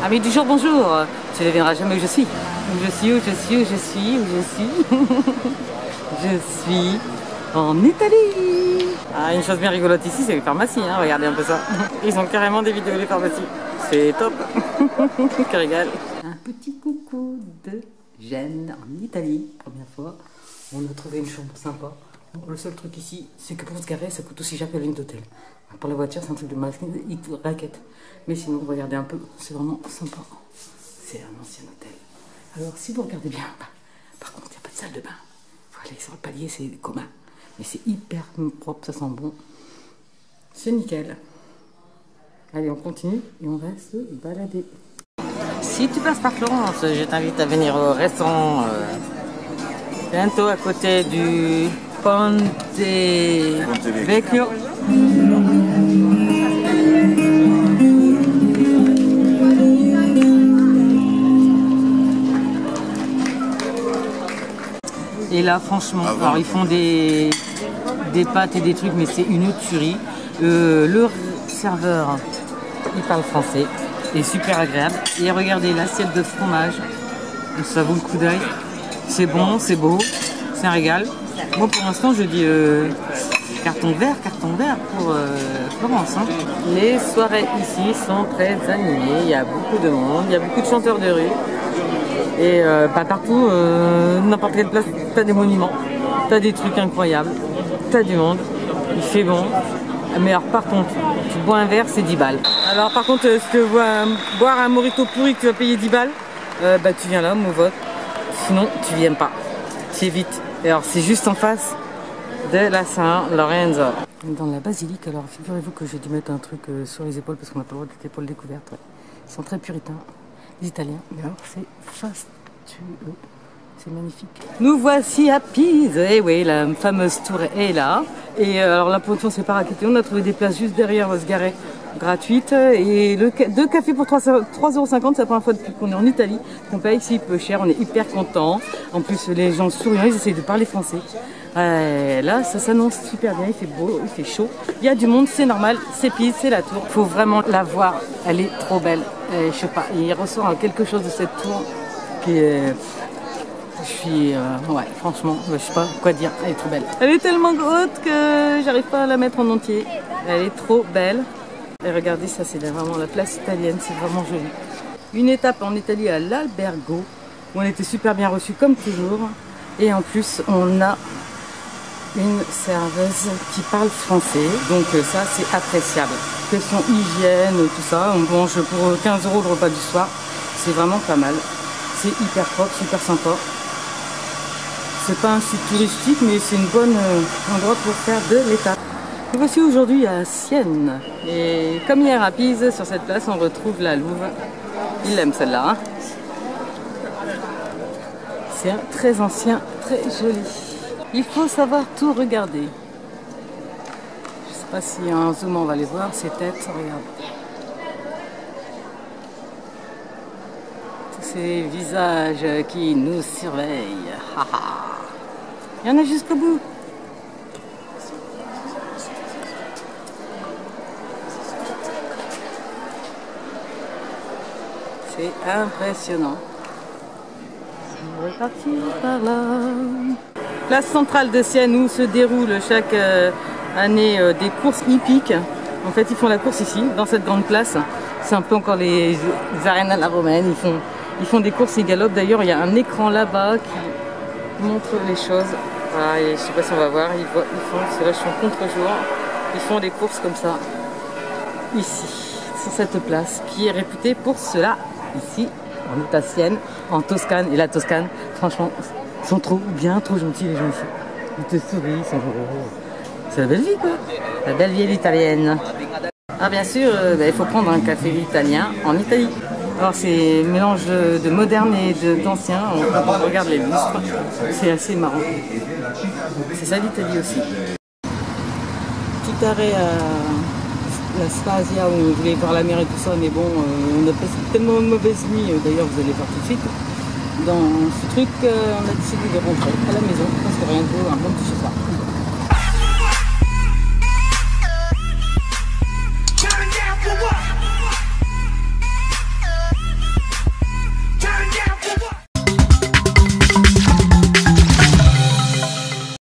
Amis du jour, bonjour. Tu ne deviendras jamais où je suis. Où je suis, où je suis, où je suis, où je suis. Je suis en Italie. Ah, une chose bien rigolote ici, c'est les pharmacies. Hein. Regardez un peu ça. Ils ont carrément des vidéos les pharmacies. C'est top. Que régal. Un petit coucou de Gênes en Italie. Première fois. On a trouvé une chambre sympa. Bon, le seul truc ici, c'est que pour se garer, ça coûte aussi cher que la ligne d'hôtel. Pour la voiture, c'est un truc de masque, il te raquette. Mais sinon, regardez un peu, c'est vraiment sympa. C'est un ancien hôtel. Alors, si vous regardez bien, par contre, il n'y a pas de salle de bain. Il faut aller sur le palier, c'est commun. Mais c'est hyper propre, ça sent bon. C'est nickel. Allez, on continue et on va se balader. Si tu passes par Florence, je t'invite à venir au restaurant bientôt à côté du Ponte Vecchio. Et là, franchement, alors ils font des pâtes et des trucs, mais c'est une tuerie. Le serveur, il parle français, est super agréable. Et regardez l'assiette de fromage, ça vaut le coup d'œil. C'est bon, c'est beau, c'est un régal. Moi, pour l'instant, je dis carton vert pour Florence. Hein. Les soirées ici sont très animées. Il y a beaucoup de monde, il y a beaucoup de chanteurs de rue. Et pas partout, n'importe quelle place, t'as des monuments, t'as des trucs incroyables, t'as du monde, il fait bon. Mais alors par contre, tu bois un verre, c'est 10 balles. Alors par contre, si tu veux boire un mojito pourri que tu vas payer 10 balles, bah tu viens là, mon vote. Sinon, tu viens pas. Tu évites. Et alors c'est juste en face de la Saint-Lorenzo. Dans la basilique, alors figurez-vous que j'ai dû mettre un truc sur les épaules parce qu'on n'a pas le droit d'être épaules découvertes. Ouais. Ils sont très puritains. Les Italiens, mais alors c'est fastueux, c'est magnifique. Nous voici à Pise, et oui, la fameuse tour est là. Et alors la production c'est pas raquetté, on a trouvé des places juste derrière, on va se garer gratuites. Et deux cafés pour 3,50 €, c'est la première fois depuis qu'on est en Italie, qu'on paye ici peu cher, on est hyper contents. En plus les gens souriants, ils essayent de parler français. Là, ça s'annonce super bien, il fait beau, il fait chaud. Il y a du monde, c'est normal, c'est Pise, c'est la tour. Il faut vraiment la voir, elle est trop belle. Je sais pas, il ressort quelque chose de cette tour qui est... ouais, franchement, je sais pas quoi dire, elle est trop belle. Elle est tellement haute que j'arrive pas à la mettre en entier. Elle est trop belle. Et regardez, ça c'est vraiment la place italienne, c'est vraiment joli. Une étape en Italie à l'Albergo, où on était super bien reçus comme toujours. Et en plus, on a une serveuse qui parle français, donc ça c'est appréciable. Question hygiène, tout ça, on mange pour 15 € le repas du soir, c'est vraiment pas mal. C'est hyper propre, super sympa. C'est pas un site touristique, mais c'est une bonne endroit pour faire de l'étape. Nous voici aujourd'hui à Sienne, et comme hier à Pise, sur cette place on retrouve la Louve. Il aime celle-là. Hein. C'est très ancien, très joli. Il faut savoir tout regarder. Je sais pas si en zoom on va les voir, ces têtes, regarde. Tous ces visages qui nous surveillent. Il y en a jusqu'au bout. C'est impressionnant. On va partir par là. Place centrale de Sienne où se déroulent chaque année des courses hippiques. En fait, ils font la course ici, dans cette grande place. C'est un peu encore les arènes à la romaine. Ils font des courses et galopent. D'ailleurs, il y a un écran là-bas qui montre les choses. Voilà, et je sais pas si on va voir. Ils font, c'est là, je suis en contre-jour. Ils font des courses comme ça, ici, sur cette place, qui est réputée pour cela. Ici, on est à Sienne, en Toscane. Et la Toscane, franchement, ils sont trop gentils les gens ici. Ils te sourient, ils sont heureux. C'est la belle vie quoi. La belle vie italienne. Ah bien sûr, il faut prendre un café italien en Italie. Alors c'est un mélange de moderne et d'ancien. On regarde les lustres, c'est assez marrant. C'est ça l'Italie aussi. Petit arrêt à la Spezia où on voulait voir la mer et tout ça, mais bon, on a passé tellement de mauvaises nuits, d'ailleurs vous allez voir tout de suite. Dans ce truc, on a décidé de rentrer à la maison parce que rien de vaut un bon petit chez soi.